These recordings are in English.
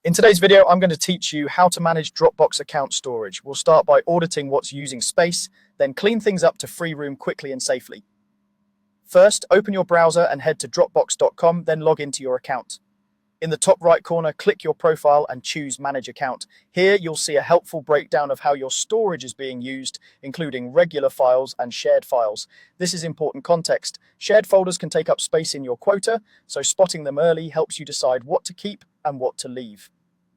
In today's video, I'm going to teach you how to manage Dropbox account storage. We'll start by auditing what's using space, then clean things up to free room quickly and safely. First, open your browser and head to dropbox.com, then log into your account. In the top right corner, click your profile and choose Manage Account. Here, you'll see a helpful breakdown of how your storage is being used, including regular files and shared files. This is important context. Shared folders can take up space in your quota, so spotting them early helps you decide what to keep and what to leave.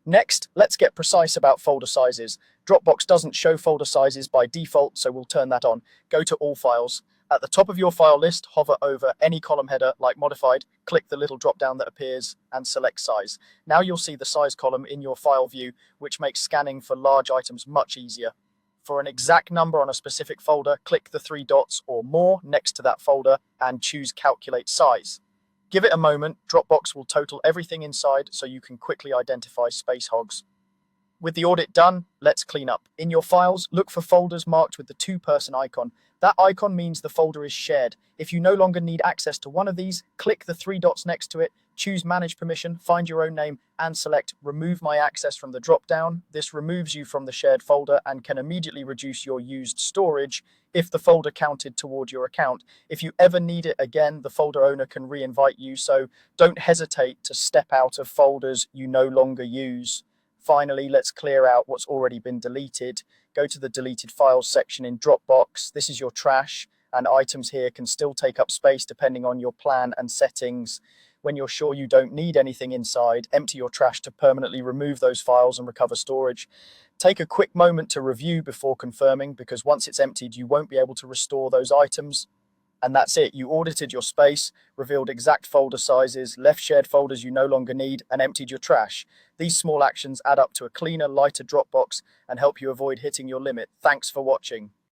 Next, let's get precise about folder sizes. Dropbox doesn't show folder sizes by default, so we'll turn that on. Go to All Files. At the top of your file list, hover over any column header like Modified, click the little drop-down that appears, and select Size. Now you'll see the size column in your file view, which makes scanning for large items much easier. For an exact number on a specific folder, click the three dots or more next to that folder and choose Calculate Size. Give it a moment, Dropbox will total everything inside so you can quickly identify space hogs. With the audit done, let's clean up. In your files, look for folders marked with the two-person icon. That icon means the folder is shared. If you no longer need access to one of these, click the three dots next to it, choose Manage Permission, find your own name, and select Remove My Access from the drop-down. This removes you from the shared folder and can immediately reduce your used storage if the folder counted toward your account. If you ever need it again, the folder owner can re-invite you, so don't hesitate to step out of folders you no longer use. Finally, let's clear out what's already been deleted. Go to the deleted files section in Dropbox. This is your trash, and items here can still take up space depending on your plan and settings. When you're sure you don't need anything inside, empty your trash to permanently remove those files and recover storage. Take a quick moment to review before confirming, because once it's emptied, you won't be able to restore those items. And that's it. You audited your space, revealed exact folder sizes, left shared folders you no longer need, and emptied your trash. These small actions add up to a cleaner, lighter Dropbox and help you avoid hitting your limit. Thanks for watching.